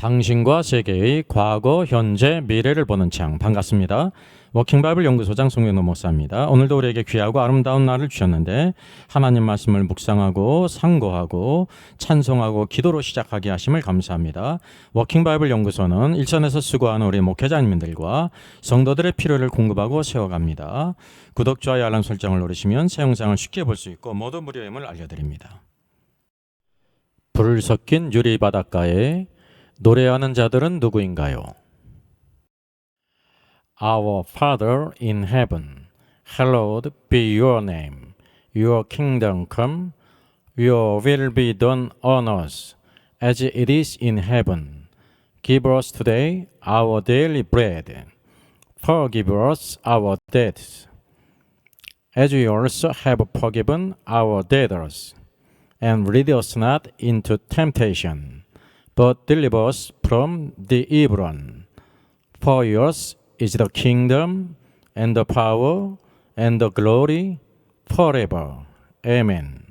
당신과 세계의 과거, 현재, 미래를 보는 창. 반갑습니다. 워킹바이블 연구소장 송영노 목사입니다. 오늘도 우리에게 귀하고 아름다운 날을 주셨는데 하나님 말씀을 묵상하고 상고하고 찬송하고 기도로 시작하게 하심을 감사합니다. 워킹바이블 연구소는 일선에서 수고하는 우리 목회자님들과 성도들의 필요를 공급하고 세워갑니다. 구독, 좋아요, 알람 설정을 누르시면 새 영상을 쉽게 볼 수 있고 모두 무료임을 알려드립니다. 불 섞인 유리 바닷가에 노래하는 자들은 누구인가요? Our Father in heaven, hallowed be your name. Your kingdom come, your will be done on earth as it is in heaven. Give us today our daily bread. Forgive us our debts, as we also have forgiven our debtors. And lead us not into temptation, but deliver us from the evil one. For yours is the kingdom, and the power, and the glory, forever. Amen.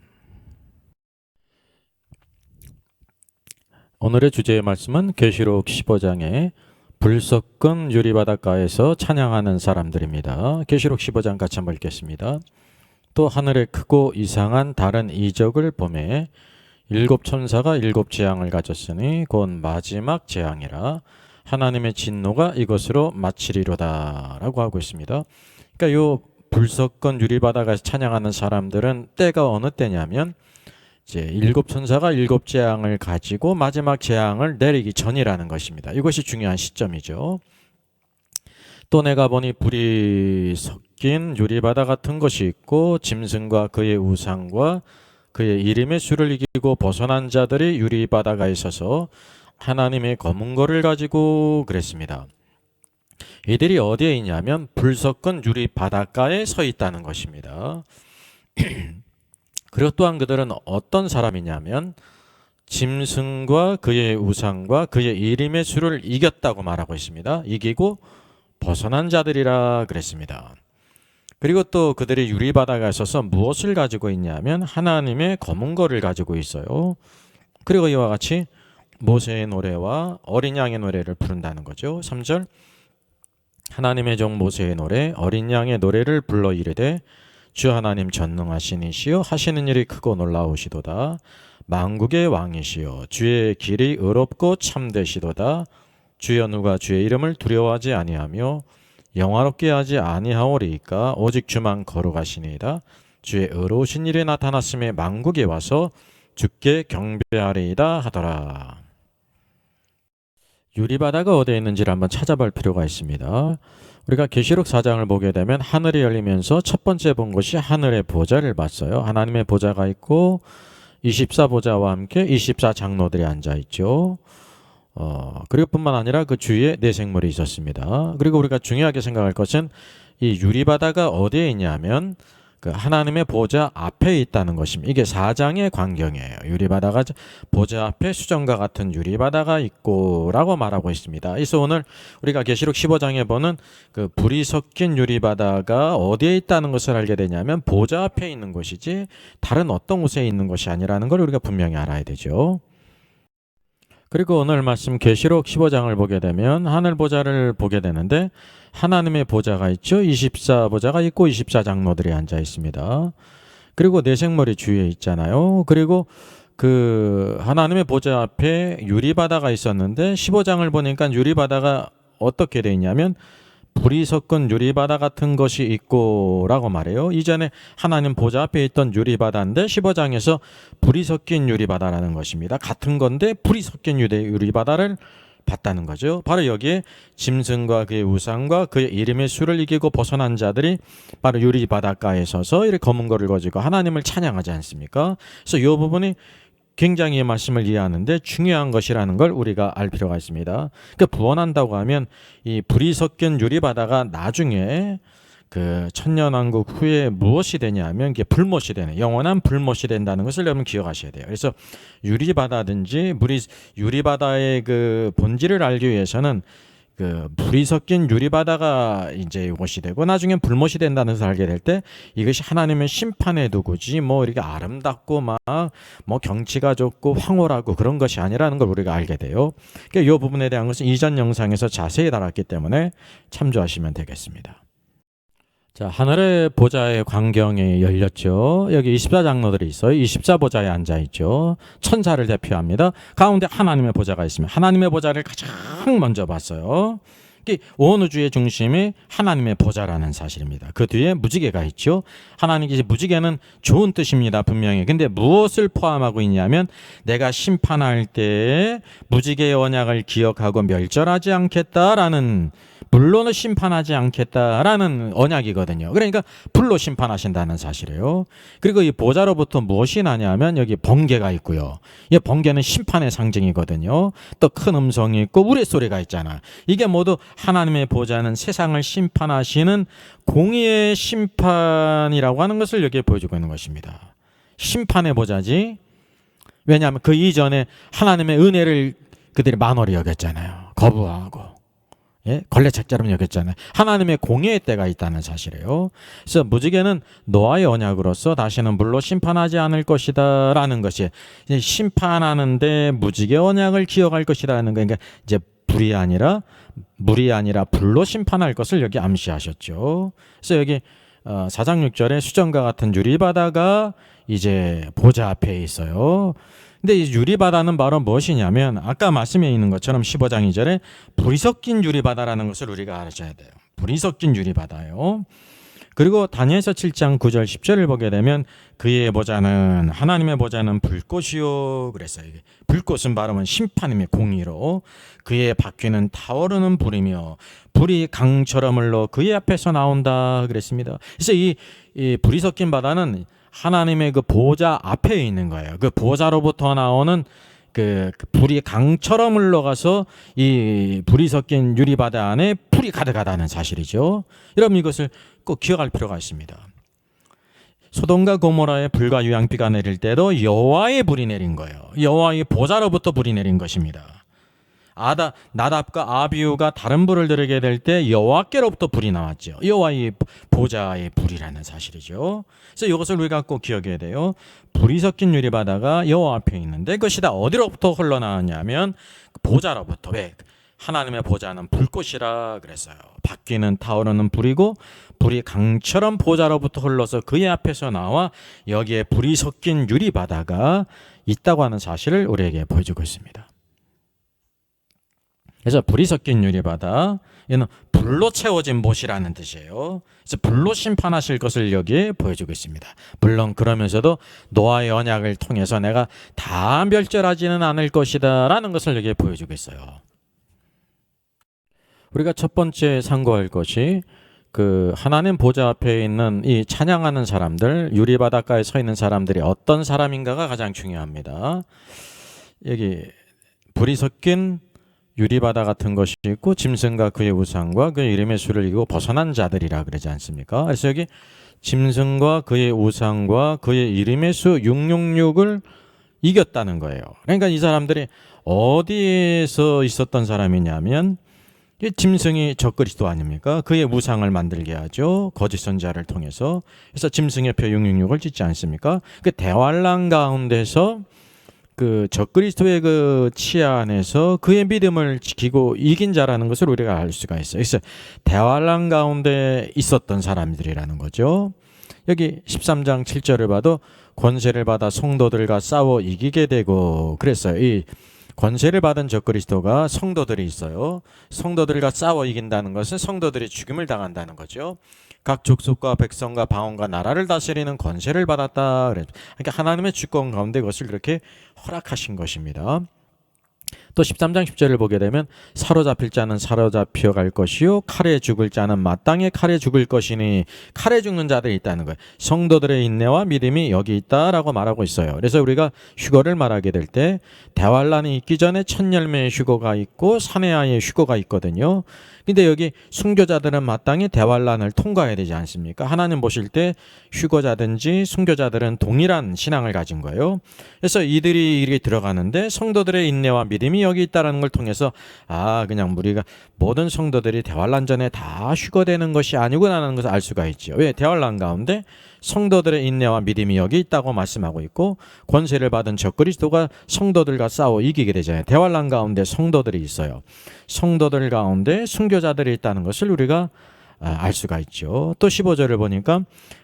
오늘의 주제의 말씀은 계시록 15장의 불 섞은 유리바닷가에서 찬양하는 사람들입니다. 계시록 15장 같이 한번 읽겠습니다. 또 하늘에 크고 이상한 다른 이적을 보매 일곱 천사가 일곱 재앙을 가졌으니 곧 마지막 재앙이라 하나님의 진노가 이것으로 마치리로다 라고 하고 있습니다. 그러니까 요 불섞은 유리바다가에서 찬양하는 사람들은 때가 어느 때냐면 이제 일곱 천사가 일곱 재앙을 가지고 마지막 재앙을 내리기 전이라는 것입니다. 이것이 중요한 시점이죠. 또 내가 보니 불이 섞인 유리바다 같은 것이 있고 짐승과 그의 우상과 그의 이름의 수를 이기고 벗어난 자들이 유리바다가에 있어서 하나님의 검은 거를 가지고 그랬습니다. 이들이 어디에 있냐면 불 섞은 유리바닷가에 서 있다는 것입니다. 그리고 또한 그들은 어떤 사람이냐면 짐승과 그의 우상과 그의 이름의 수를 이겼다고 말하고 있습니다. 이기고 벗어난 자들이라 그랬습니다. 그리고 또 그들이 유리바다가에 있어서 무엇을 가지고 있냐면 하나님의 검은 거를 가지고 있어요. 그리고 이와 같이 모세의 노래와 어린 양의 노래를 부른다는 거죠. 3절 하나님의 종 모세의 노래 어린 양의 노래를 불러 이르되 주 하나님 전능하신 이시여 하시는 일이 크고 놀라우시도다. 만국의 왕이시여 주의 길이 의롭고 참되시도다. 주여 누가 주의 이름을 두려워하지 아니하며 영화롭게 하지 아니하오리이까 오직 주만 거룩하시니이다. 주의 의로우신 일이 나타났음에 만국에 와서 주께 경배하리이다 하더라. 유리바다가 어디에 있는지를 한번 찾아볼 필요가 있습니다. 우리가 계시록 4장을 보게 되면 하늘이 열리면서 첫 번째 본 것이 하늘의 보좌를 봤어요. 하나님의 보좌가 있고 24보좌와 함께 24장로들이 앉아있죠. 그리고 뿐만 아니라 그 주위에 네 생물이 있었습니다. 그리고 우리가 중요하게 생각할 것은 이 유리바다가 어디에 있냐면 그 하나님의 보좌 앞에 있다는 것입니다. 이게 4장의 광경이에요. 유리바다가 보좌 앞에 수정과 같은 유리바다가 있고 라고 말하고 있습니다. 그래서 오늘 우리가 계시록 15장에 보는 그 불이 섞인 유리바다가 어디에 있다는 것을 알게 되냐면 보좌 앞에 있는 것이지 다른 어떤 곳에 있는 것이 아니라는 걸 우리가 분명히 알아야 되죠. 그리고 오늘 말씀 계시록 15장을 보게 되면 하늘 보좌를 보게 되는데 하나님의 보좌가 있죠. 24보좌가 있고 24장로들이 앉아 있습니다. 그리고 네 생물이 주위에 있잖아요. 그리고 그 하나님의 보좌 앞에 유리바다가 있었는데 15장을 보니까 유리바다가 어떻게 돼 있냐면 불이 섞은 유리바다 같은 것이 있고 라고 말해요. 이전에 하나님 보좌 앞에 있던 유리바다인데 15장에서 불이 섞인 유리바다라는 것입니다. 같은 건데 불이 섞인 유리바다를 봤다는 거죠. 바로 여기에 짐승과 그의 우상과 그의 이름의 수를 이기고 벗어난 자들이 바로 유리바닷가에 서서 이렇게 검은 거를 가지고 하나님을 찬양하지 않습니까? 그래서 이 부분이 굉장히 이 말씀을 이해하는데 중요한 것이라는 걸 우리가 알 필요가 있습니다. 그러니까 구원한다고 하면 이 불이 섞인 유리바다가 나중에 그 천년왕국 후에 무엇이 되냐면 이게 불못이 되는 영원한 불못이 된다는 것을 여러분 기억하셔야 돼요. 그래서 유리바다든지 유리바다의 그 본질을 알기 위해서는 그 불이 섞인 유리바다가 이제 이것이 되고 나중에 불못이 된다는 것을 알게 될 때 이것이 하나님의 심판의 도구지 뭐 이렇게 아름답고 막 뭐 경치가 좋고 황홀하고 그런 것이 아니라는 걸 우리가 알게 돼요. 그러니까 이 부분에 대한 것은 이전 영상에서 자세히 다뤘기 때문에 참조하시면 되겠습니다. 자, 하늘의 보좌의 광경이 열렸죠. 여기 24장로들이 있어요. 24보좌에 앉아있죠. 천사를 대표합니다. 가운데 하나님의 보좌가 있습니다. 하나님의 보좌를 가장 먼저 봤어요. 온 우주의 중심이 하나님의 보좌라는 사실입니다. 그 뒤에 무지개가 있죠. 하나님께서 무지개는 좋은 뜻입니다. 분명히. 근데 무엇을 포함하고 있냐면 내가 심판할 때에 무지개의 언약을 기억하고 멸절하지 않겠다라는, 불로는 심판하지 않겠다라는 언약이거든요. 그러니까 불로 심판하신다는 사실이에요. 그리고 이 보좌로부터 무엇이 나냐면 여기 번개가 있고요. 이 번개는 심판의 상징이거든요. 또 큰 음성이 있고 우레소리가 있잖아. 이게 모두 하나님의 보좌는 세상을 심판하시는 공의의 심판이라고 하는 것을 여기에 보여주고 있는 것입니다. 심판의 보좌지. 왜냐하면 그 이전에 하나님의 은혜를 그들이 만월히 여겼잖아요. 거부하고. 예? 걸레책자름 여겼잖아요. 하나님의 공의의 때가 있다는 사실이에요. 그래서 무지개는 노아의 언약으로서 다시는 물로 심판하지 않을 것이다 라는 것이, 심판하는데 무지개 언약을 기억할 것이다 라는 거. 그러니까 이제 불이 아니라 물이 아니라 불로 심판할 것을 여기 암시하셨죠. 그래서 여기 4장 6절에 수정과 같은 유리바다가 이제 보좌 앞에 있어요. 근데 이 유리바다는 바로 무엇이냐면 아까 말씀해 있는 것처럼 15장 2절에 불이 섞인 유리바다라는 것을 우리가 알아셔야 돼요. 불이 섞인 유리바다요. 그리고 다니엘서 7장 9절 10절을 보게 되면 그의 보좌는, 하나님의 보좌는 불꽃이요 그랬어요. 불꽃은 바로 심판임의 공의로, 그의 바퀴는 타오르는 불이며 불이 강처럼 흘러 그의 앞에서 나온다 그랬습니다. 그래서 이 불이 섞인 바다는 하나님의 그 보좌 앞에 있는 거예요. 그 보좌로부터 나오는 그 불이 강처럼 흘러가서 이 불이 섞인 유리바다 안에 불이 가득하다는 사실이죠. 여러분 이것을 꼭 기억할 필요가 있습니다. 소돔과 고모라에 불과 유황비가 내릴 때도 여호와의 불이 내린 거예요. 여호와의 보좌로부터 불이 내린 것입니다. 나답과 아비후가 다른 불을 들게 될 때 여호와께로부터 불이 나왔죠. 여호와의 보좌의 불이라는 사실이죠. 그래서 이것을 우리가 꼭 기억해야 돼요. 불이 섞인 유리바다가 여호와 앞에 있는데 그것이 다 어디로부터 흘러나왔냐면 보좌로부터. 왜? 하나님의 보좌는 불꽃이라 그랬어요. 바퀴는 타오르는 불이고 불이 강처럼 보좌로부터 흘러서 그의 앞에서 나와 여기에 불이 섞인 유리바다가 있다고 하는 사실을 우리에게 보여주고 있습니다. 그래서 불이 섞인 유리바다, 이는 불로 채워진 못이라는 뜻이에요. 그래서 불로 심판하실 것을 여기에 보여주고 있습니다. 물론 그러면서도 노아의 언약을 통해서 내가 다 멸절하지는 않을 것이다 라는 것을 여기에 보여주고 있어요. 우리가 첫 번째 상고할 것이 그 하나님 보좌 앞에 있는 이 찬양하는 사람들, 유리바닷가에 서 있는 사람들이 어떤 사람인가가 가장 중요합니다. 여기 불이 섞인 유리바다 같은 것이 있고 짐승과 그의 우상과 그의 이름의 수를 이기고 벗어난 자들이라 그러지 않습니까? 그래서 여기 짐승과 그의 우상과 그의 이름의 수 666을 이겼다는 거예요. 그러니까 이 사람들이 어디에서 있었던 사람이냐면 짐승이 적그리스도 아닙니까? 그의 우상을 만들게 하죠. 거짓 선지자를 통해서. 그래서 짐승의 표 666을 짓지 않습니까? 그 대환란 가운데서 그 적그리스도의 그 치하 안에서 그의 믿음을 지키고 이긴 자라는 것을 우리가 알 수가 있어요. 그래서 대환란 가운데 있었던 사람들이라는 거죠. 여기 13장 7절을 봐도 권세를 받아 성도들과 싸워 이기게 되고 그랬어요. 이 권세를 받은 적그리스도가 성도들이 있어요. 성도들과 싸워 이긴다는 것은 성도들이 죽임을 당한다는 거죠. 각 족속과 백성과 방언과 나라를 다스리는 권세를 받았다. 그러니까 하나님의 주권 가운데 그것을 그렇게 허락하신 것입니다. 또 13장 10절을 보게 되면 사로잡힐 자는 사로잡혀 갈 것이요 칼에 죽을 자는 마땅히 칼에 죽을 것이니, 칼에 죽는 자들이 있다는 거예요. 성도들의 인내와 믿음이 여기 있다라고 말하고 있어요. 그래서 우리가 휴거를 말하게 될 때 대환란이 있기 전에 첫 열매의 휴거가 있고 사내아의 휴거가 있거든요. 근데 여기 순교자들은 마땅히 대환란을 통과해야 되지 않습니까? 하나님 보실 때 휴거자든지 순교자들은 동일한 신앙을 가진 거예요. 그래서 이들이 이렇게 들어가는데 성도들의 인내와 믿음이 믿음이 여기 있다는 걸 통해서 그냥 우리가 모든 성도들이 대환란 전에 다 휴거되는 것이 아니구나라는 것을 알 수가 있죠. 왜? 대환란 가운데 성도들의 인내와 믿음이 여기 있다고 말씀하고 있고 권세를 받은 적그리스도가 성도들과 싸워 이기게 되잖아요. 대환란 가운데 성도들이 있어요. 성도들 가운데 순교자들이 있다는 것을 우리가 알 수가 있죠. 또 15절을 보니까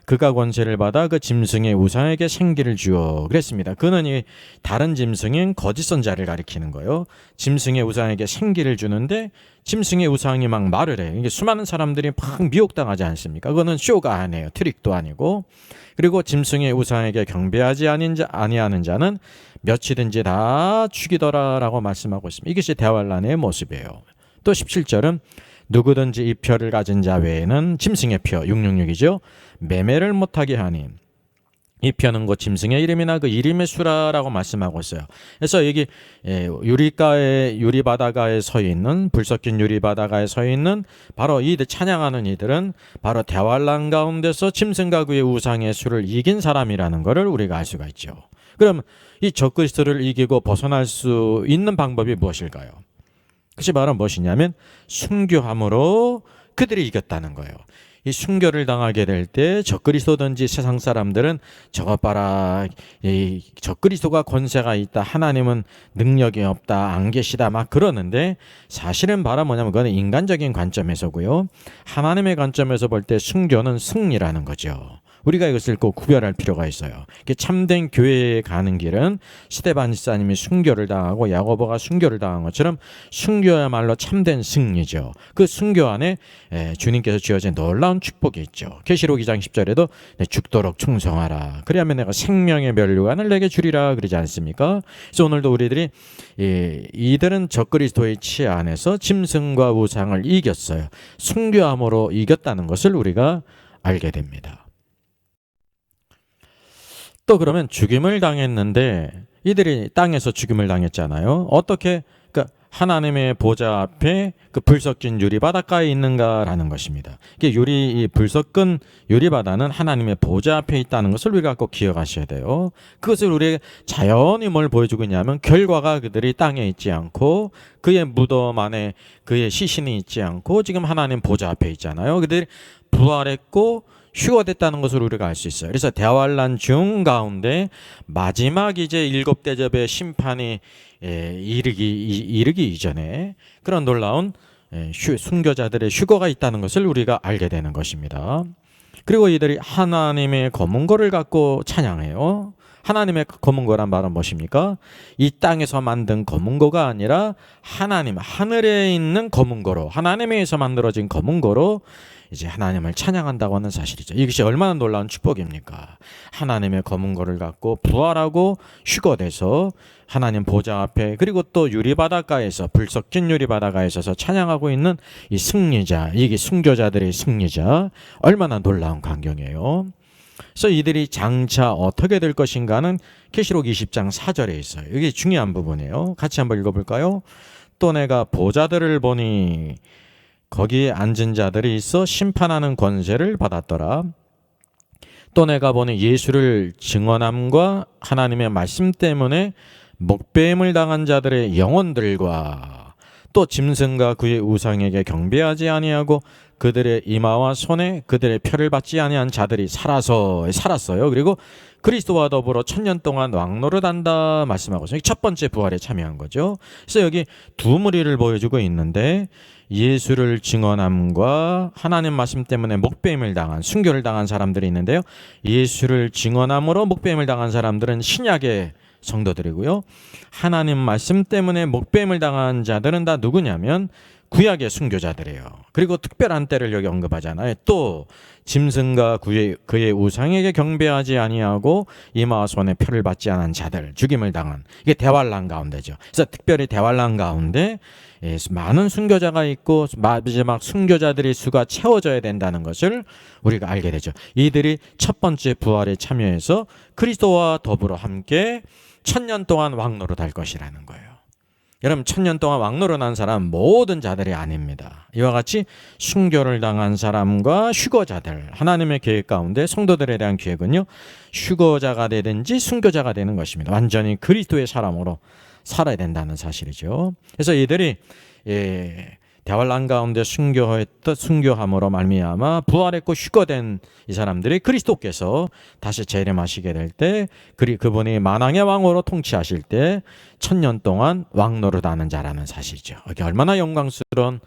그가 권세를 받아 그 짐승의 우상에게 생기를 주어 그랬습니다. 그는 이 다른 짐승인 거짓 선자를 가리키는 거예요. 짐승의 우상에게 생기를 주는데 짐승의 우상이 막 말을 해요. 이게 수많은 사람들이 막 미혹당하지 않습니까? 그거는 쇼가 아니에요. 트릭도 아니고. 그리고 짐승의 우상에게 경배하지 아니하는 자는 몇이든지 다 죽이더라라고 말씀하고 있습니다. 이것이 대환란의 모습이에요. 또 17절은 누구든지 이 표를 가진 자 외에는 짐승의 표 666이죠. 매매를 못하게 하니 이 표는 곧 짐승의 이름이나 그 이름의 수라라고 말씀하고 있어요. 그래서 여기 유리바다가에 서 있는 불 섞인 유리바다가에 서 있는 바로 이들 찬양하는 이들은 바로 대환란 가운데서 짐승과 그의 우상의 수를 이긴 사람이라는 것을 우리가 알 수가 있죠. 그럼 이 적그리스도를 이기고 벗어날 수 있는 방법이 무엇일까요? 그것이 바로 무엇이냐면 순교함으로 그들이 이겼다는 거예요. 이 순교를 당하게 될 때 적그리스도든지 세상 사람들은 저것 봐라, 이 적그리스도가 권세가 있다, 하나님은 능력이 없다, 안 계시다 막 그러는데 사실은 바로 뭐냐면 그건 인간적인 관점에서고요. 하나님의 관점에서 볼 때 순교는 승리라는 거죠. 우리가 이것을 꼭 구별할 필요가 있어요. 참된 교회에 가는 길은 스데반 집사님이 순교를 당하고 야고보가 순교를 당한 것처럼 순교야말로 참된 승리죠. 그 순교 안에 주님께서 주어진 놀라운 축복이 있죠. 계시록 2장 10절에도 죽도록 충성하라. 그래야만 내가 생명의 면류관을 내게 주리라 그러지 않습니까? 그래서 오늘도 우리들이 이들은 적그리스도의 치하 안에서 짐승과 우상을 이겼어요. 순교함으로 이겼다는 것을 우리가 알게 됩니다. 또 그러면 죽임을 당했는데 이들이 땅에서 죽임을 당했잖아요. 어떻게 하나님의 보좌 앞에 그 불 섞인 유리 바닷가에 있는가라는 것입니다. 이게 이 불 섞은 유리 바다는 하나님의 보좌 앞에 있다는 것을 우리가 꼭 기억하셔야 돼요. 그것을 우리에게 자연히 뭘 보여주고 있냐면 결과가 그들이 땅에 있지 않고 그의 무덤 안에 그의 시신이 있지 않고 지금 하나님 보좌 앞에 있잖아요. 그들이 부활했고 휴거됐다는 것을 우리가 알 수 있어요. 그래서 대환란 중 가운데 마지막 이제 7대접의 심판이 이르기 이전에 그런 놀라운 순교자들의 휴거가 있다는 것을 우리가 알게 되는 것입니다. 그리고 이들이 하나님의 검은고를 갖고 찬양해요. 하나님의 검은고란 말은 무엇입니까? 이 땅에서 만든 검은고가 아니라 하나님 하늘에 있는 검은고로 하나님에서 만들어진 검은고로 이제 하나님을 찬양한다고 하는 사실이죠. 이것이 얼마나 놀라운 축복입니까? 하나님의 검은고를 갖고 부활하고 휴거돼서 하나님 보좌 앞에 그리고 또 유리바닷가에서 불 섞인 유리바닷가에 서서 찬양하고 있는 이 승리자, 이게 순교자들의 승리자, 얼마나 놀라운 광경이에요. 그래서 이들이 장차 어떻게 될 것인가는 계시록 20장 4절에 있어요. 이게 중요한 부분이에요. 같이 한번 읽어볼까요? 또 내가 보좌들을 보니 거기에 앉은 자들이 있어 심판하는 권세를 받았더라. 또 내가 보니 예수를 증언함과 하나님의 말씀 때문에 목배임을 당한 자들의 영혼들과 또 짐승과 그의 우상에게 경배하지 아니하고 그들의 이마와 손에 그들의 표를 받지 아니한 자들이 살았어요. 그리고 그리스도와 더불어 1000년 동안 왕노릇한다 말씀하고 있어요. 첫 번째 부활에 참여한 거죠. 그래서 여기 두 무리를 보여주고 있는데 예수를 증언함과 하나님 말씀 때문에 목배임을 당한 순교를 당한 사람들이 있는데요. 예수를 증언함으로 목배임을 당한 사람들은 신약의 성도들이고요. 하나님 말씀 때문에 목배임을 당한 자들은 다 누구냐면 구약의 순교자들이에요. 그리고 특별한 때를 여기 언급하잖아요. 또 짐승과 그의 우상에게 경배하지 아니하고 이마와 손에 표를 받지 않은 자들, 죽임을 당한, 이게 대환란 가운데죠. 그래서 특별히 대환란 가운데 많은 순교자가 있고 마지막 순교자들의 수가 채워져야 된다는 것을 우리가 알게 되죠. 이들이 첫 번째 부활에 참여해서 그리스도와 더불어 함께 1000년 동안 왕노릇할 것이라는 거예요. 여러분 1000년 동안 왕노릇한 사람 모든 자들이 아닙니다. 이와 같이 순교를 당한 사람과 휴거자들, 하나님의 계획 가운데 성도들에 대한 계획은요, 휴거자가 되든지 순교자가 되는 것입니다. 완전히 그리스도의 사람으로 살아야 된다는 사실이죠. 그래서 이들이 대환란 가운데 순교함으로 말미암아 부활했고 휴거된 이 사람들이 그리스도께서 다시 재림하시게 될 때 그분이 만왕의 왕으로 통치하실 때 1000년 동안 왕노릇하는 자라는 사실이죠. 이게 얼마나 영광스러운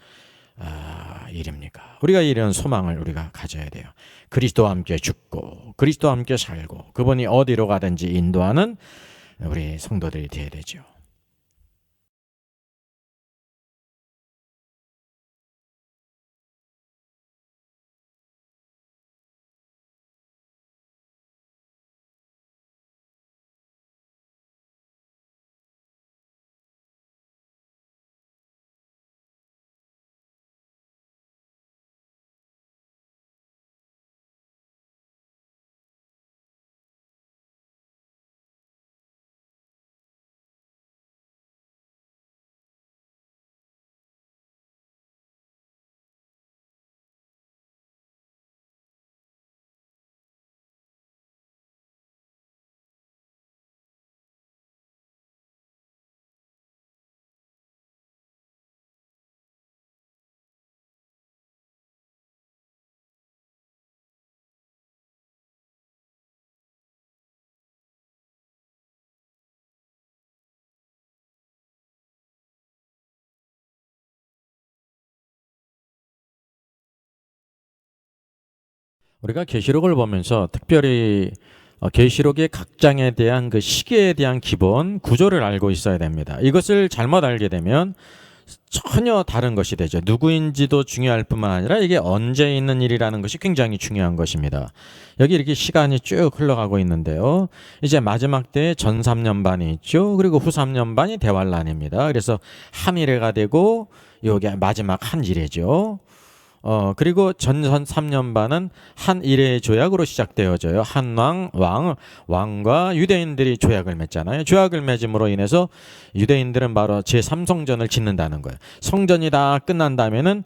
일입니까? 우리가 이런 소망을 우리가 가져야 돼요. 그리스도와 함께 죽고 그리스도와 함께 살고 그분이 어디로 가든지 인도하는 우리 성도들이 되어야 되죠. 우리가 계시록을 보면서 특별히 계시록의 각 장에 대한 그 시계에 대한 기본 구조를 알고 있어야 됩니다. 이것을 잘못 알게 되면 전혀 다른 것이 되죠. 누구인지도 중요할 뿐만 아니라 이게 언제 있는 일이라는 것이 굉장히 중요한 것입니다. 여기 이렇게 시간이 쭉 흘러가고 있는데요. 이제 마지막 때에 전 3년반이 있죠. 그리고 후 3년반이 대환란입니다. 그래서 한일회가 되고 이게 마지막 한일회죠. 그리고 전 3년반은 한일의 조약으로 시작되어져요. 왕과 유대인들이 조약을 맺잖아요. 조약을 맺음으로 인해서 유대인들은 바로 제3성전을 짓는다는 거예요. 성전이 다 끝난 다음에는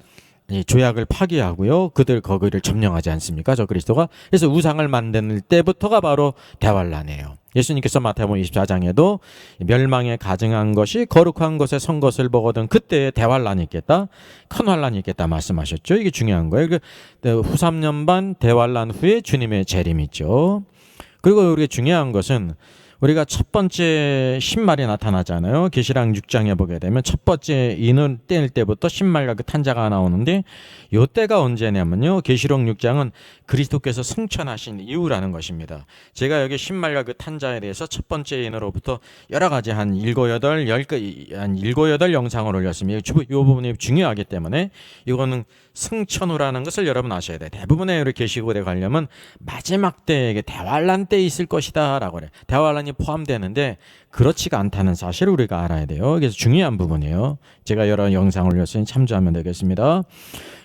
이 조약을 파기하고요. 그들 거기를 점령하지 않습니까? 저 그리스도가. 그래서 우상을 만드는 때부터가 바로 대환란이에요. 예수님께서 마태복음 24장에도 멸망에 가증한 것이 거룩한 것에 선 것을 보거든 그때에 대환란이 있겠다. 큰 환란이 있겠다 말씀하셨죠. 이게 중요한 거예요. 후 3년반 대환란 후에 주님의 재림이 있죠. 그리고 우리가 중요한 것은 우리가 첫 번째 신말이 나타나잖아요. 계시록 6장에 보게 되면 첫 번째 인을 뗄 때부터 신말과 그 탄자가 나오는데 요 때가 언제냐면요. 계시록 6장은 그리스도께서 승천하신 이후라는 것입니다. 제가 여기 신말과 그 탄자에 대해서 첫 번째 인으로부터 여러 가지 한 7, 8 영상을 올렸습니다. 이 부분이 중요하기 때문에 이거는 승천 후라는 것을 여러분 아셔야 돼요. 대부분의 우리 계시록에 관련은 마지막 때에 대환란 때 있을 것이다 라고 그래요. 대환란이 포함되는데 그렇지가 않다는 사실을 우리가 알아야 돼요. 그래서 중요한 부분이에요. 제가 여러 영상을 올렸으니 참조하면 되겠습니다.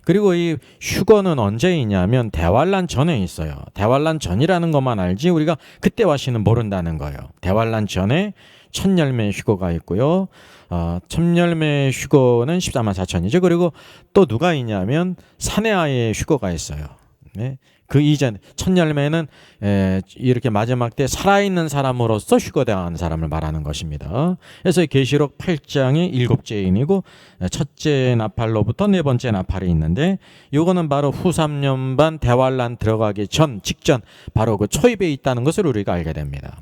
그리고 이 휴거는 언제 있냐면 대환란 전에 있어요. 대환란 전이라는 것만 알지 우리가 그때와시는 모른다는 거예요. 대환란 전에 첫 열매 휴거가 있고요. 첫 열매 휴거는 14만 4천이죠. 그리고 또 누가 있냐면 사내아의 휴거가 있어요. 네. 그 이전 첫 열매는 이렇게 마지막 때 살아있는 사람으로서 휴거당한 사람을 말하는 것입니다. 그래서 계시록 8장이 7째 인이고 첫째 나팔로부터 네 번째 나팔이 있는데 이거는 바로 후 3년반 대환란 들어가기 직전 바로 그 초입에 있다는 것을 우리가 알게 됩니다.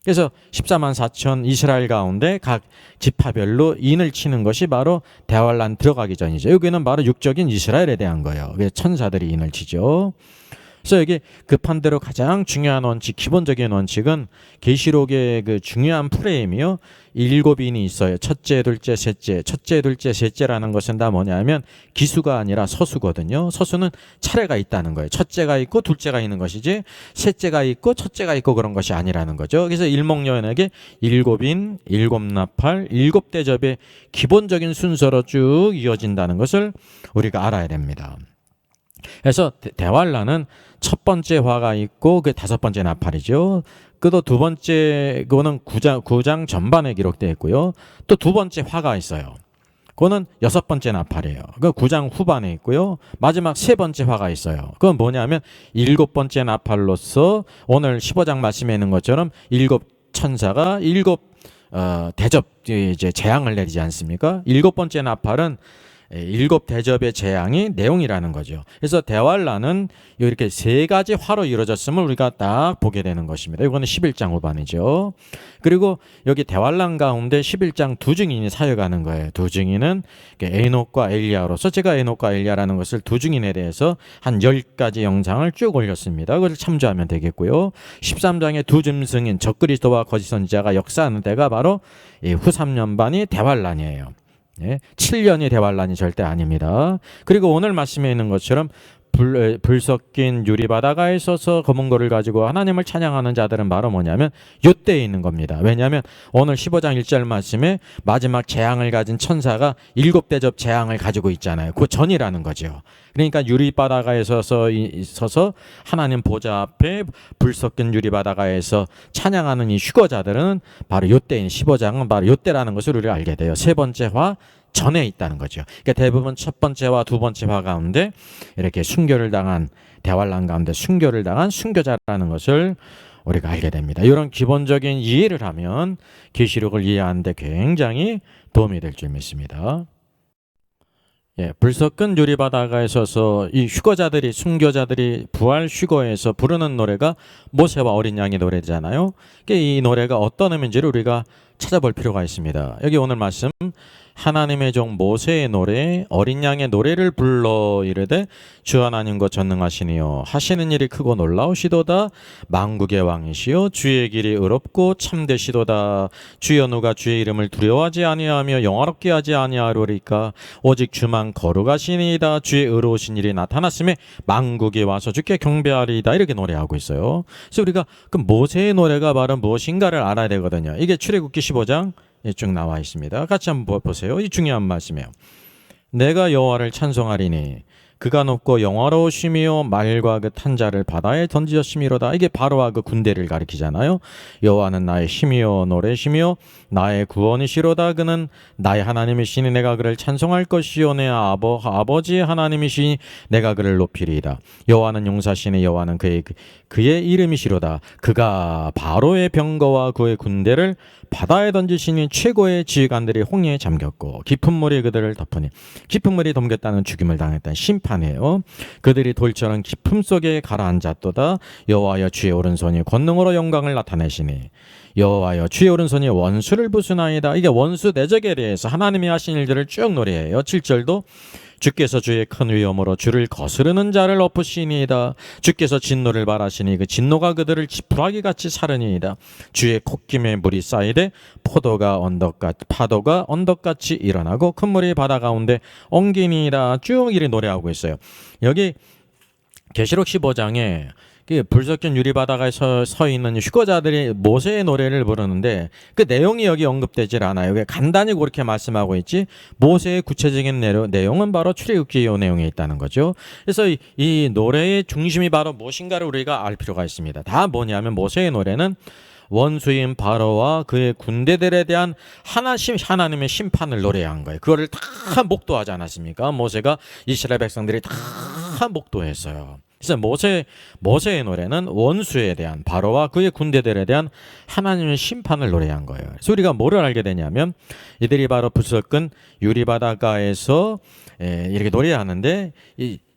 그래서 14만 4천 이스라엘 가운데 각 지파별로 인을 치는 것이 바로 대환란 들어가기 전이죠. 여기는 바로 육적인 이스라엘에 대한 거예요. 그래서 천사들이 인을 치죠. 그래서 여기 급한 대로 가장 중요한 원칙, 기본적인 원칙은 계시록의 그 중요한 프레임이요. 7인이 있어요. 첫째, 둘째, 셋째. 첫째, 둘째, 셋째라는 것은 다 뭐냐면 기수가 아니라 서수거든요. 서수는 차례가 있다는 거예요. 첫째가 있고 둘째가 있는 것이지 셋째가 있고 첫째가 있고 그런 것이 아니라는 거죠. 그래서 일목요연하게 7인, 7나팔, 7대접의 기본적인 순서로 쭉 이어진다는 것을 우리가 알아야 됩니다. 그래서 대환란은 첫 번째 화가 있고 그 다섯 번째 나팔이죠. 그도 두 번째 그거는 9장 전반에 기록되어 있고요. 또 두 번째 화가 있어요. 그거는 여섯 번째 나팔이에요. 그 9장 후반에 있고요. 마지막 세 번째 화가 있어요. 그건 뭐냐면 일곱 번째 나팔로서 오늘 15장 말씀에 있는 것처럼 일곱 천사가 일곱 대접 이제 재앙을 내리지 않습니까? 일곱 번째 나팔은 일곱 대접의 재앙이 내용이라는 거죠. 그래서 대환란은 이렇게 세 가지 화로 이루어졌음을 우리가 딱 보게 되는 것입니다. 이거는 11장 후반이죠. 그리고 여기 대환란 가운데 11장 두 증인이 사역하는 거예요. 두 증인은 에녹과 엘리야로서 제가 에녹과 엘리야라는 것을 두 증인에 대해서 한 10가지 영상을 쭉 올렸습니다. 그걸 참조하면 되겠고요. 13장의 두 짐승인 적그리스도와 거짓 선지자가 역사하는 때가 바로 후 3년반이 대환란이에요. 7년이 대환란이 절대 아닙니다. 그리고 오늘 말씀에 있는 것처럼 불 섞인 유리바다가에 서서 검은 거를 가지고 하나님을 찬양하는 자들은 바로 뭐냐면 요때에 있는 겁니다. 왜냐하면 오늘 15장 1절 말씀에 마지막 재앙을 가진 천사가 일곱 대접 재앙을 가지고 있잖아요. 그 전이라는 거죠. 그러니까 유리바다가에 서서 하나님 보좌 앞에 불 섞인 유리바다가에서 찬양하는 이 휴거자들은 바로 요때인 15장은 바로 요때라는 것을 우리가 알게 돼요. 세 번째 화 전에 있다는 거죠. 그러니까 대부분 첫 번째와 두 번째 화 가운데 이렇게 순교를 당한 대환란 가운데 순교를 당한 순교자라는 것을 우리가 알게 됩니다. 이런 기본적인 이해를 하면 계시록을 이해하는 데 굉장히 도움이 될 줄 믿습니다. 불 섞은 유리바다가에 서서 이 휴거자들이 순교자들이 부활 휴거에서 부르는 노래가 모세와 어린 양의 노래잖아요. 이 노래가 어떤 의미인지를 우리가 찾아볼 필요가 있습니다. 여기 오늘 말씀 하나님의 종 모세의 노래 어린 양의 노래를 불러 이르되 주 하나님과 전능하시니요 하시는 일이 크고 놀라우시도다 만국의 왕이시요 주의 길이 의롭고 참되시도다 주여 누가 주의 이름을 두려워하지 아니하며 영화롭게 하지 아니하리까 오직 주만 거룩하시니이다 주의 의로우신 일이 나타났음에 만국에 와서 주께 경배하리이다 이렇게 노래하고 있어요. 그래서 우리가 그 모세의 노래가 바로 무엇인가를 알아야 되거든요. 이게 출애굽기 15장 쭉 나와 있습니다. 같이 한번 보세요. 이 중요한 말씀이에요. 내가 여호와를 찬송하리니 그가 높고 영화로우시며 말과 그 탄자를 바다에 던지셨음이로다. 이게 바로와 그 군대를 가리키잖아요. 여호와는 나의 힘이요 노래시며 나의 구원이시로다. 그는 나의 하나님이시니 내가 그를 찬송할 것이요 내 아버지의 하나님이시니 내가 그를 높이리이다. 여호와는 용사시니 여호와는 그의 이름이시로다. 그가 바로의 병거와 그의 군대를 바다에 던지시니 최고의 지휘관들이 홍해에 잠겼고 깊은 물이 그들을 덮으니 깊은 물이 덮겠다는 죽임을 당했다는 심판이에요. 그들이 돌처럼 깊음 속에 가라앉았도다. 여호와여 주의 오른손이 권능으로 영광을 나타내시니 여호와여 주의 오른손이 원수를 부수나이다. 이게 원수 대적에 대해서 하나님이 하신 일들을 쭉 노래해요. 7절도 주께서 주의 큰 위엄으로 주를 거스르는 자를 엎으시니이다. 주께서 진노를 발하시니 그 진노가 그들을 지푸라기같이 사르니이다. 주의 콧김에 물이 쌓이되 파도가 언덕같이 일어나고 큰 물이 바다 가운데 엉기니이다. 쭉 이렇게 노래하고 있어요. 여기 계시록 15장에 불 섞인 유리바다가에 서 있는 휴거자들이 모세의 노래를 부르는데 그 내용이 여기 언급되질 않아요. 왜 간단히 그렇게 말씀하고 있지 모세의 구체적인 내용은 바로 출애굽기 요 내용에 있다는 거죠. 그래서 이 노래의 중심이 바로 무엇인가를 우리가 알 필요가 있습니다. 다 뭐냐면 모세의 노래는 원수인 바로와 그의 군대들에 대한 하나님의 심판을 노래한 거예요. 그거를 다 목도하지 않았습니까? 모세가 이스라엘 백성들이 다 목도했어요. 그래서 모세의 노래는 원수에 대한 바로와 그의 군대들에 대한 하나님의 심판을 노래한 거예요. 그래서 우리가 뭐를 알게 되냐면 이들이 바로 불 섞은 유리바다가에서 이렇게 노래하는데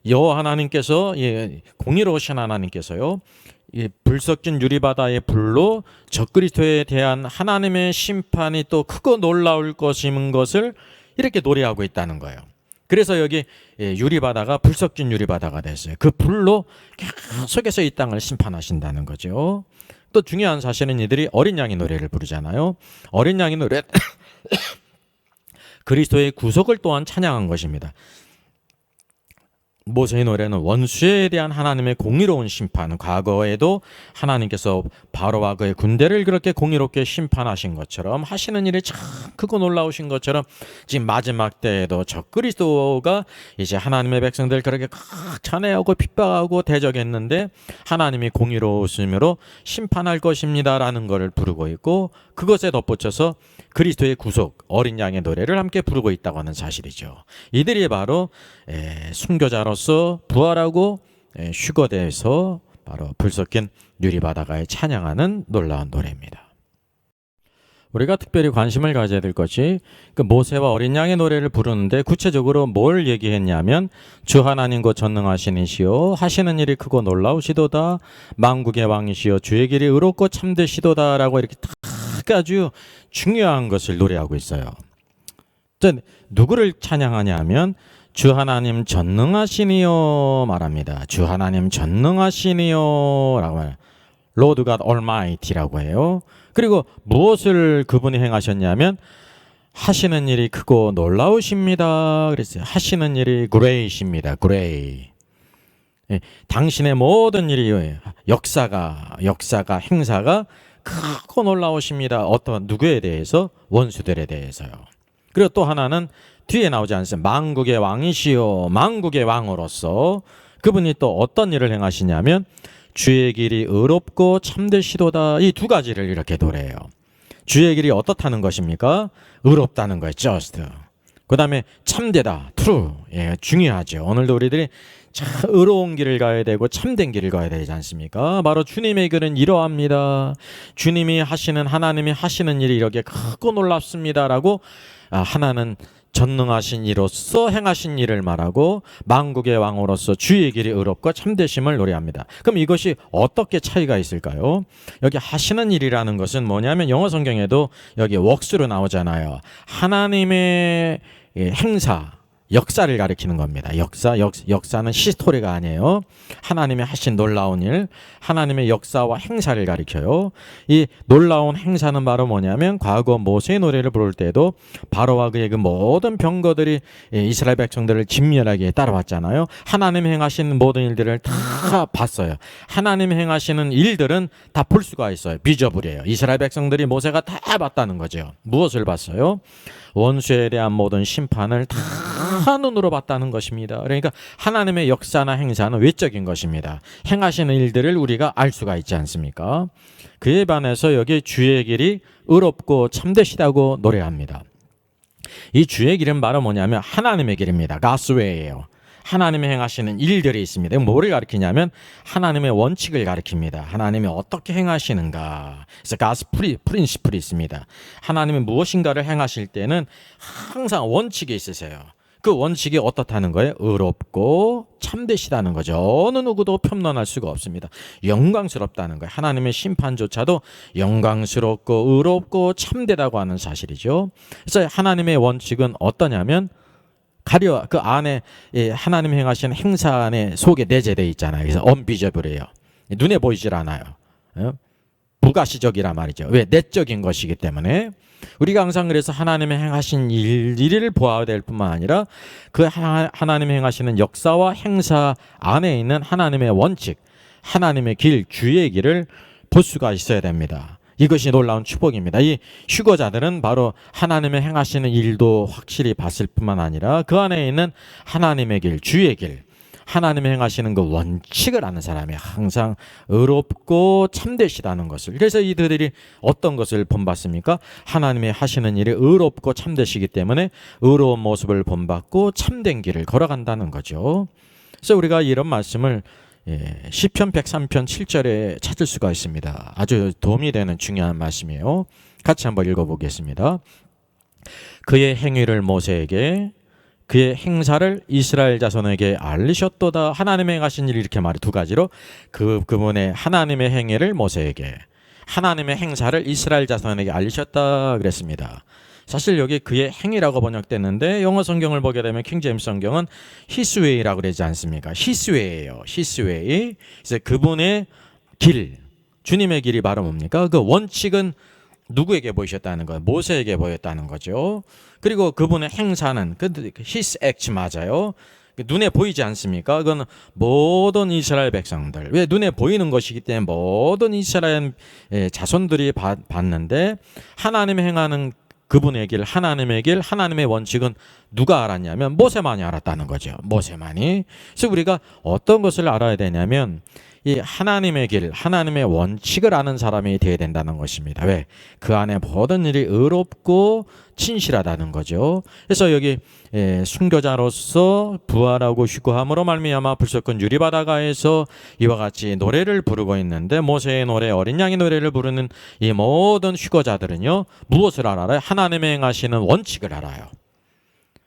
여호와 하나님께서 공의로우신 하나님께서요 불 섞인 유리바다의 불로 적그리스도에 대한 하나님의 심판이 또 크고 놀라울 것인 것을 이렇게 노래하고 있다는 거예요. 그래서 여기 유리바다가 불 섞인 유리바다가 됐어요. 그 불로 계속해서 이 땅을 심판하신다는 거죠. 또 중요한 사실은 이들이 어린 양의 노래를 부르잖아요. 어린 양의 노래 그리스도의 구속을 또한 찬양한 것입니다. 모세의 노래는 원수에 대한 하나님의 공의로운 심판, 과거에도 하나님께서 바로와 그의 군대를 그렇게 공의롭게 심판하신 것처럼 하시는 일이 참 크고 놀라우신 것처럼 지금 마지막 때에도 적그리스도가 이제 하나님의 백성들 그렇게 찬해하고 핍박하고 대적했는데 하나님이 공의로우심으로 심판할 것입니다라는 것을 부르고 있고 그것에 덧붙여서 그리스도의 구속, 어린 양의 노래를 함께 부르고 있다고 하는 사실이죠. 이들이 바로 순교자로서 부활하고 휴거돼서 바로 불 섞인 유리바다가에 찬양하는 놀라운 노래입니다. 우리가 특별히 관심을 가져야 될 것이 그 모세와 어린 양의 노래를 부르는데 구체적으로 뭘 얘기했냐면 주 하나님 곧 전능하신 이시요 하시는 일이 크고 놀라우시도다 만국의 왕이시요 주의 길이 의롭고 참되시도다라고 이렇게 딱 아주 중요한 것을 노래하고 있어요. 누구를 찬양하냐 하면 주 하나님 전능하시니요 말합니다. 주 하나님 전능하시니요 라고 말해요. Lord God Almighty라고 해요. 그리고 무엇을 그분이 행하셨냐면 하시는 일이 크고 놀라우십니다. 그랬어요. 하시는 일이 great입니다. great. 예, 당신의 모든 일이 역사가 행사가 크고 놀라우십니다. 어떤 누구에 대해서? 원수들에 대해서요. 그리고 또 하나는 뒤에 나오지 않습니까? 만국의 왕이시요 만국의 왕으로서 그분이 또 어떤 일을 행하시냐면 주의 길이 의롭고 참되시도다. 이 두 가지를 이렇게 노래해요. 주의 길이 어떻다는 것입니까? 의롭다는 거예요. just. 그 다음에 참되다. true. 예, 중요하죠. 오늘도 우리들이 참 의로운 길을 가야 되고 참된 길을 가야 되지 않습니까? 바로 주님의 길은 이러합니다. 주님이 하시는 하나님이 하시는 일이 이렇게 크고 놀랍습니다라고 하나는 전능하신 이로서 행하신 일을 말하고 만국의 왕으로서 주의 길이 의롭고 참되심을 노래합니다. 그럼 이것이 어떻게 차이가 있을까요? 여기 하시는 일이라는 것은 뭐냐면 영어 성경에도 여기 works로 나오잖아요. 하나님의 행사, 역사를 가리키는 겁니다. 역사는 히스토리가 아니에요. 하나님의 하신 놀라운 일, 하나님의 역사와 행사를 가리켜요. 이 놀라운 행사는 바로 뭐냐면 과거 모세의 노래를 부를 때도 바로와 그의 그 모든 병거들이 이스라엘 백성들을 진멸하게 따라왔잖아요. 하나님 행하신 모든 일들을 다 봤어요. 하나님 행하시는 일들은 다 볼 수가 있어요. 비저블이에요. 이스라엘 백성들이 모세가 다 봤다는 거죠. 무엇을 봤어요? 원수에 대한 모든 심판을 다 눈으로 봤다는 것입니다. 그러니까 하나님의 역사나 행사는 외적인 것입니다. 행하시는 일들을 우리가 알 수가 있지 않습니까? 그에 반해서 여기 주의 길이 의롭고 참되시다고 노래합니다. 이 주의 길은 바로 뭐냐면 하나님의 길입니다. God's way예요. 하나님이 행하시는 일들이 있습니다. 뭐를 가리키냐면 하나님의 원칙을 가리킵니다. 하나님이 어떻게 행하시는가. 그래서 God's principle이 있습니다. 하나님이 무엇인가를 행하실 때는 항상 원칙이 있으세요. 그 원칙이 어떻다는 거예요? 의롭고 참되시다는 거죠. 어느 누구도 편론할 수가 없습니다. 영광스럽다는 거예요. 하나님의 심판조차도 영광스럽고 의롭고 참되다고 하는 사실이죠. 그래서 하나님의 원칙은 어떠냐면 그 안에 하나님 행하신 행사 안에 속에 내재되어 있잖아요. 그래서 unvisible이에요. 눈에 보이질 않아요. 부가시적이란 말이죠. 왜? 내적인 것이기 때문에 우리가 항상 그래서 하나님의 행하신 일을 보아야 될 뿐만 아니라 그 하나님의 행하시는 역사와 행사 안에 있는 하나님의 원칙, 하나님의 길, 주의 길을 볼 수가 있어야 됩니다. 이것이 놀라운 축복입니다. 이 휴거자들은 바로 하나님의 행하시는 일도 확실히 봤을 뿐만 아니라 그 안에 있는 하나님의 길, 주의 길, 하나님이 행하시는 그 원칙을 아는 사람이 항상 의롭고 참되시다는 것을. 그래서 이들이 어떤 것을 본받습니까? 하나님이 하시는 일이 의롭고 참되시기 때문에 의로운 모습을 본받고 참된 길을 걸어간다는 거죠. 그래서 우리가 이런 말씀을 시편 103편 7절에 찾을 수가 있습니다. 아주 도움이 되는 중요한 말씀이에요. 같이 한번 읽어보겠습니다. 그의 행위를 모세에게 그의 행사를 이스라엘 자손에게 알리셨도다. 하나님의 행하신 일 이렇게 말해 두 가지로 그분의 하나님의 행위를 모세에게 하나님의 행사를 이스라엘 자손에게 알리셨다 그랬습니다. 사실 여기 그의 행위라고 번역됐는데 영어 성경을 보게 되면 킹제임스 성경은 His way라고 그러지 않습니까? His way예요. His way. 그래서 그분의 길, 주님의 길이 바로 뭡니까? 그 원칙은 누구에게 보이셨다는 거예요? 모세에게 보였다는 거죠. 그리고 그분의 행사는 His act 맞아요. 눈에 보이지 않습니까? 그건 모든 이스라엘 백성들. 왜? 눈에 보이는 것이기 때문에 모든 이스라엘 자손들이 봤는데 하나님이 행하는 그분의 길, 하나님의 길, 하나님의 원칙은 누가 알았냐면 모세만이 알았다는 거죠. 모세만이. 그래서 우리가 어떤 것을 알아야 되냐면 이 하나님의 길, 하나님의 원칙을 아는 사람이 되어야 된다는 것입니다. 왜? 그 안에 모든 일이 의롭고 진실하다는 거죠. 그래서 여기 순교자로서 부활하고 휴거함으로 말미암아 불솟은 유리바다가에서 이와 같이 노래를 부르고 있는데, 모세의 노래, 어린 양의 노래를 부르는 이 모든 휴거자들은요, 무엇을 알아요? 하나님의 행하시는 원칙을 알아요.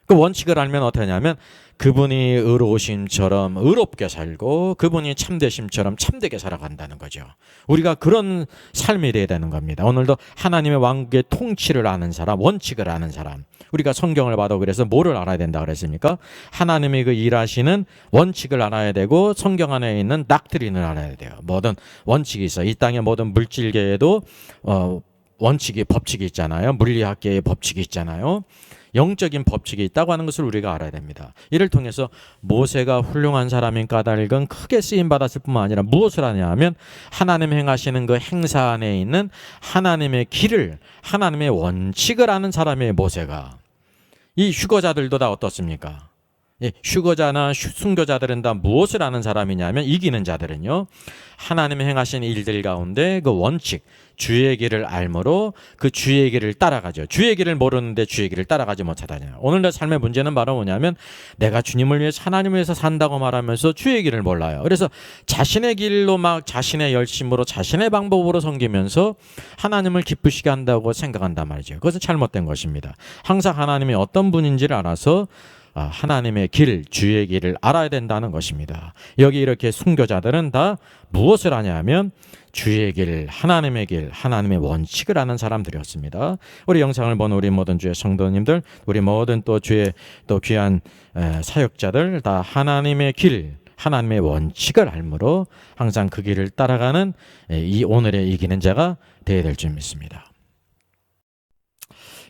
그 원칙을 알면 어떻게 하냐면, 그분이 의로우심처럼 의롭게 살고 그분이 참되심처럼 참되게 살아간다는 거죠. 우리가 그런 삶이 돼야 되는 겁니다. 오늘도 하나님의 왕국의 통치를 아는 사람, 원칙을 아는 사람. 우리가 성경을 봐도 그래서 뭐를 알아야 된다 그랬습니까? 하나님의 그 일하시는 원칙을 알아야 되고, 성경 안에 있는 닥트린을 알아야 돼요. 모든 원칙이 있어요. 이 땅의 모든 물질계에도 원칙이, 법칙이 있잖아요. 물리학계의 법칙이 있잖아요. 영적인 법칙이 있다고 하는 것을 우리가 알아야 됩니다. 이를 통해서 모세가 훌륭한 사람인 까닭은 크게 쓰임받았을 뿐만 아니라 무엇을 하냐 하면, 하나님 행하시는 그 행사 안에 있는 하나님의 길을, 하나님의 원칙을 아는 사람의 모세가. 이 휴거자들도 다 어떻습니까? 휴거자나 순교자들은 다 무엇을 아는 사람이냐면, 이기는 자들은요, 하나님이 행하신 일들 가운데 그 원칙, 주의 길을 알므로 그 주의 길을 따라가죠. 주의 길을 모르는데 주의 길을 따라가지 못하다냐. 오늘날 삶의 문제는 바로 뭐냐면, 내가 주님을 위해서, 하나님을 위해서 산다고 말하면서 주의 길을 몰라요. 그래서 자신의 길로 막 자신의 열심으로 자신의 방법으로 섬기면서 하나님을 기쁘시게 한다고 생각한단 말이죠. 그것은 잘못된 것입니다. 항상 하나님이 어떤 분인지를 알아서 하나님의 길, 주의 길을 알아야 된다는 것입니다. 여기 이렇게 순교자들은 다 무엇을 하냐면, 주의 길, 하나님의 길, 하나님의 원칙을 아는 사람들이었습니다. 우리 영상을 보는 우리 모든 주의 성도님들, 우리 모든 또 주의 또 귀한 사역자들 다 하나님의 길, 하나님의 원칙을 알므로 항상 그 길을 따라가는 이 오늘의 이기는 자가 되어야 될 줄 믿습니다.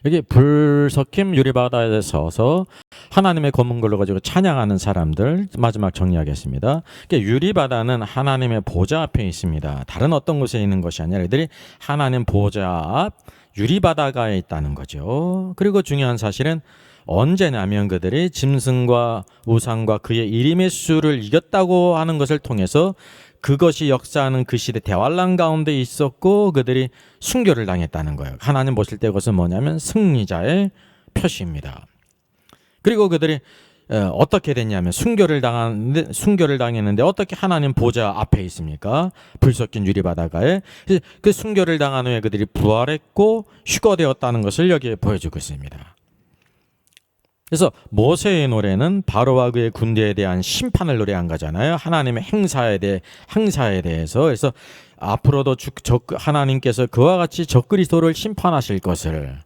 여기 불섞임 유리바다에 서서 하나님의 검은글로 가지고 찬양하는 사람들, 마지막 정리하겠습니다. 유리바다는 하나님의 보좌 앞에 있습니다. 다른 어떤 곳에 있는 것이 아니라 이들이 하나님 보좌 앞 유리바다가에 있다는 거죠. 그리고 중요한 사실은 언제냐면, 그들이 짐승과 우상과 그의 이름의 수를 이겼다고 하는 것을 통해서 그것이 역사하는 그 시대 대환란 가운데 있었고, 그들이 순교를 당했다는 거예요. 하나님 보실 때 그것은 뭐냐면 승리자의 표시입니다. 그리고 그들이 어떻게 됐냐면, 순교를 당했는데 어떻게 하나님 보좌 앞에 있습니까? 불 섞인 유리바다가에. 그 순교를 당한 후에 그들이 부활했고 휴거되었다는 것을 여기에 보여주고 있습니다. 그래서 모세의 노래는 바로와 그의 군대에 대한 심판을 노래한 거잖아요. 하나님의 행사에 대해서. 그래서 앞으로도 하나님께서 그와 같이 적그리스도를 심판하실 것을,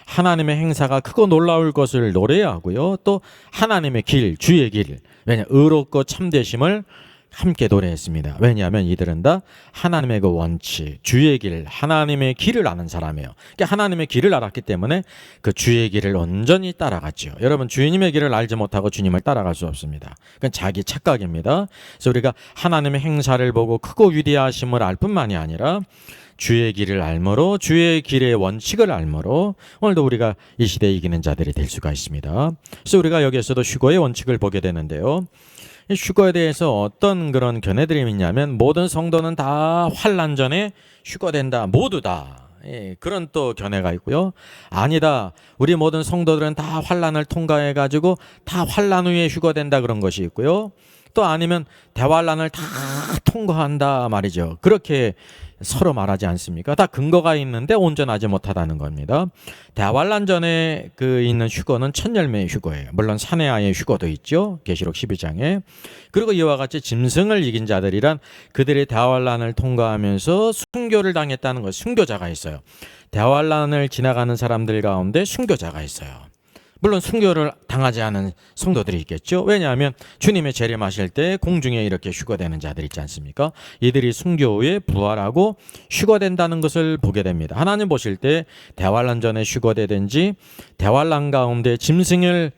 하나님의 행사가 크고 놀라울 것을 노래하고요. 또 하나님의 길, 주의 길, 왜냐 의롭고 참되심을 함께 노래했습니다. 왜냐하면 이들은 다 하나님의 그 원칙, 주의 길, 하나님의 길을 아는 사람이에요. 그러니까 하나님의 길을 알았기 때문에 그 주의 길을 온전히 따라갔죠. 여러분, 주님의 길을 알지 못하고 주님을 따라갈 수 없습니다. 그건 자기 착각입니다. 그래서 우리가 하나님의 행사를 보고 크고 위대하심을 알 뿐만이 아니라 주의 길을 알므로, 주의 길의 원칙을 알므로 오늘도 우리가 이 시대에 이기는 자들이 될 수가 있습니다. 그래서 우리가 여기에서도 휴거의 원칙을 보게 되는데요. 휴거에 대해서 어떤 그런 견해들이 있냐면, 모든 성도는 다 환난 전에 휴거된다. 모두 다. 그런 또 견해가 있고요. 아니다. 우리 모든 성도들은 다 환난을 통과해 가지고 다 환난 후에 휴거된다. 그런 것이 있고요. 또 아니면 대환난을 다 통과한다 말이죠. 그렇게 서로 말하지 않습니까? 다 근거가 있는데 온전하지 못하다는 겁니다. 대환란 전에 그 있는 휴거는 첫 열매의 휴거예요. 물론 사내아의 휴거도 있죠. 계시록 12장에. 그리고 이와 같이 짐승을 이긴 자들이란 그들의 대환란을 통과하면서 순교를 당했다는 것. 순교자가 있어요. 대환란을 지나가는 사람들 가운데 순교자가 있어요. 물론 순교를 당하지 않은 성도들이 있겠죠. 왜냐하면 주님의 재림하실 때 공중에 이렇게 휴거되는 자들 있지 않습니까? 이들이 순교 후에 부활하고 휴거된다는 것을 보게 됩니다. 하나님 보실 때 대환란 전에 휴거되든지 대환란 가운데 짐승의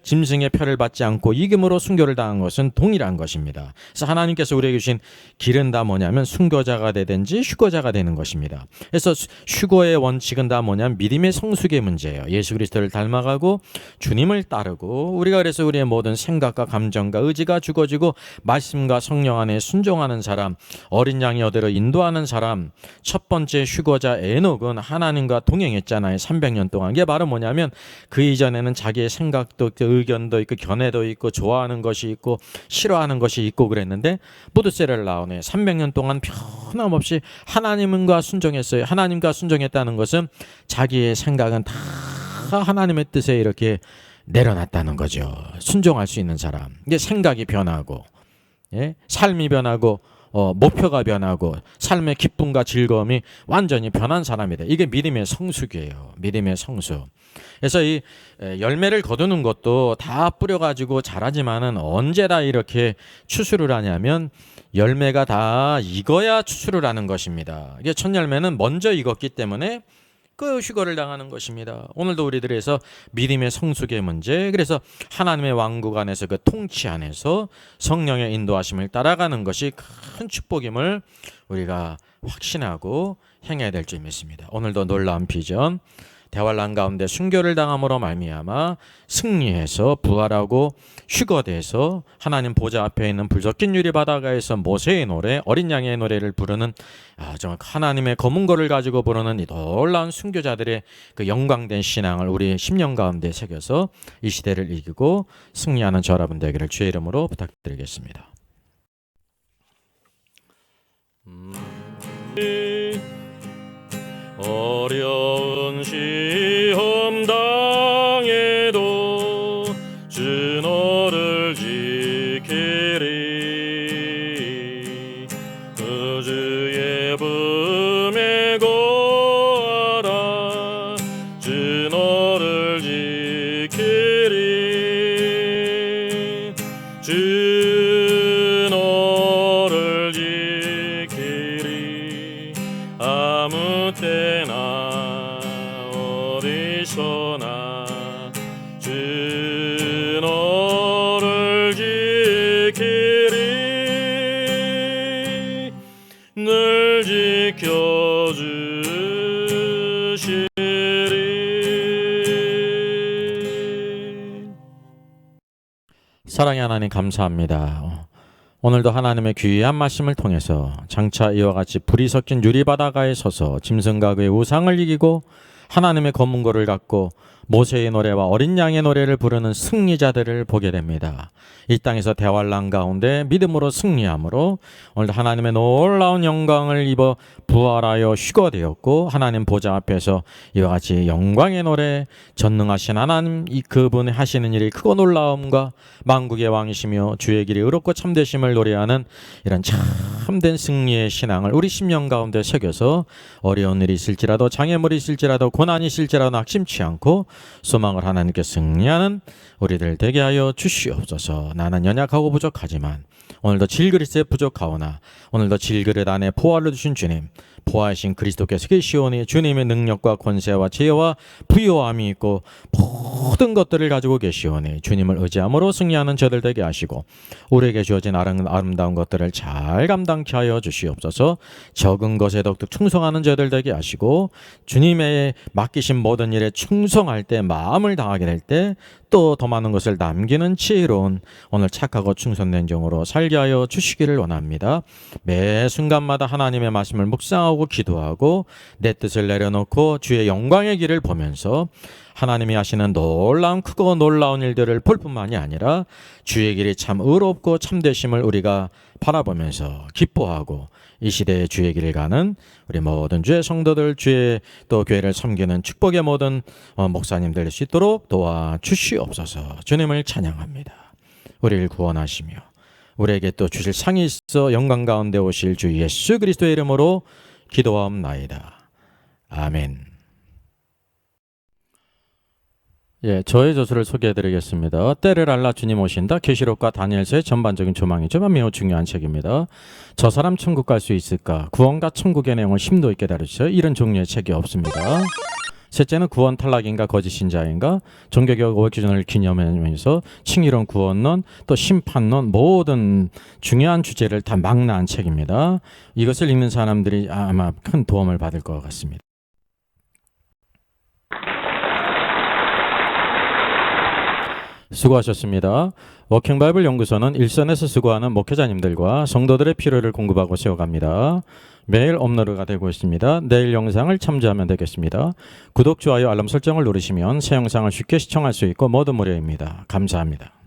표를 받지 않고 이김으로 순교를 당한 것은 동일한 것입니다. 그래서 하나님께서 우리에게 주신 길은 다 뭐냐면 순교자가 되든지 휴거자가 되는 것입니다. 그래서 휴거의 원칙은 다 뭐냐면 믿음의 성숙의 문제예요. 예수 그리스도를 닮아가고 주님을 따르고 우리가 그래서 우리의 모든 생각과 감정과 의지가 죽어지고 말씀과 성령 안에 순종하는 사람, 어린 양이 어디로 인도하는 사람. 첫 번째 휴거자 에녹은 하나님과 동행했잖아요. 300년 동안. 이게 바로 뭐냐면 그 이전에는 자기의 생각도 있고 의견도 있고 견해도 있고 좋아하는 것이 있고 싫어하는 것이 있고 그랬는데 무드세를 나오네. 300년 동안 변함없이 하나님과 순종했어요. 하나님과 순종했다는 것은 자기의 생각은 다 하나님의 뜻에 이렇게 내려놨다는 거죠. 순종할 수 있는 사람. 이게 생각이 변하고, 예? 삶이 변하고, 목표가 변하고, 삶의 기쁨과 즐거움이 완전히 변한 사람이다. 이게 믿음의 성숙이에요. 믿음의 성숙. 그래서 이 열매를 거두는 것도 다 뿌려가지고 자라지만은 언제 다 이렇게 추수를 하냐면 열매가 다 익어야 추수를 하는 것입니다. 이게 첫 열매는 먼저 익었기 때문에 그 휴거를 당하는 것입니다. 오늘도 우리들에서 믿음의 성숙의 문제, 그래서 하나님의 왕국 안에서 그 통치 안에서 성령의 인도하심을 따라가는 것이 큰 축복임을 우리가 확신하고 행해야 될 줄 믿습니다. 오늘도 놀라운 비전, 대환란 가운데 순교를 당함으로 말미암아 승리해서 부활하고 휴거돼서 하나님 보좌 앞에 있는 불섞인 유리 바다가에서 모세의 노래, 어린 양의 노래를 부르는 정말 하나님의 검은 거를 가지고 부르는 이 놀라운 순교자들의 그 영광된 신앙을 우리 심령 가운데 새겨서 이 시대를 이기고 승리하는 저 여러분 되기를 주의 이름으로 부탁드리겠습니다. 어려운 시험 당해도 주 너를 지키리. 그 주의 품에 거하라. 주 너를 지키리. 주 너를 지키리. 아무 때나 어디서나 주 너를 지키리. 늘 지켜주시리. 사랑의 하나님 감사합니다. 오늘도 하나님의 귀한 말씀을 통해서 장차 이와 같이 불이 섞인 유리바다가에 서서 짐승과 그의 우상을 이기고 하나님의 검은 고를 갖고 모세의 노래와 어린 양의 노래를 부르는 승리자들을 보게 됩니다. 이 땅에서 대환란 가운데 믿음으로 승리함으로 오늘도 하나님의 놀라운 영광을 입어 부활하여 휴거되었고 하나님 보좌 앞에서 이와 같이 영광의 노래, 전능하신 하나님 이 그분이 하시는 일이 크고 놀라움과 만국의 왕이시며 주의 길이 의롭고 참되심을 노래하는 이런 참된 승리의 신앙을 우리 심령 가운데 새겨서 어려운 일이 있을지라도 장애물이 있을지라도 고난이 있을지라도 낙심치 않고 소망을 하나님께 승리하는 우리들 되게 하여 주시옵소서. 나는 연약하고 부족하지만 오늘도 질그릇에 부족하오나 오늘도 질그릇 안에 보화를 주신 주님, 보화이신 그리스도께서 계시오니 주님의 능력과 권세와 지혜와 부요함이 있고 모든 것들을 가지고 계시오니 주님을 의지함으로 승리하는 저들 되게 하시고 우리에게 주어진 아름다운 것들을 잘 감당케 하여 주시옵소서. 적은 것에 더욱 충성하는 저들 되게 하시고 주님의 맡기신 모든 일에 충성할 때 마음을 다하게 될 때 또 더 많은 것을 남기는 지혜로운 오늘 착하고 충성된 종으로 살게 하여 주시기를 원합니다. 매 순간마다 하나님의 말씀을 묵상하고 기도하고 내 뜻을 내려놓고 주의 영광의 길을 보면서 하나님이 하시는 놀라운 크고 놀라운 일들을 볼 뿐만이 아니라 주의 길이 참 의롭고 참되심을 우리가 바라보면서 기뻐하고 이 시대에 주의 길을 가는 우리 모든 주의 성도들, 주의 또 교회를 섬기는 축복의 모든 목사님들 될 수 있도록 도와주시옵소서. 주님을 찬양합니다. 우리를 구원하시며 우리에게 또 주실 상이 있어 영광 가운데 오실 주 예수 그리스도의 이름으로 기도하옵나이다. 아멘. 저의 저서를 소개해드리겠습니다. 때를 알라 주님 오신다. 계시록과 다니엘서의 전반적인 조망이지만 매우 중요한 책입니다. 저 사람 천국 갈 수 있을까? 구원과 천국의 내용을 심도 있게 다루죠. 이런 종류의 책이 없습니다. 셋째는 구원 탈락인가 거짓 신자인가, 종교개혁 5회 기준을 기념하면서 칭의론, 구원론, 또 심판론 모든 중요한 주제를 다 망라한 책입니다. 이것을 읽는 사람들이 아마 큰 도움을 받을 것 같습니다. 수고하셨습니다. 워킹바이블 연구소는 일선에서 수고하는 목회자님들과 성도들의 필요를 공급하고 세워갑니다. 매일 업로드가 되고 있습니다. 내일 영상을 참조하면 되겠습니다. 구독, 좋아요, 알람 설정을 누르시면 새 영상을 쉽게 시청할 수 있고 모두 무료입니다. 감사합니다.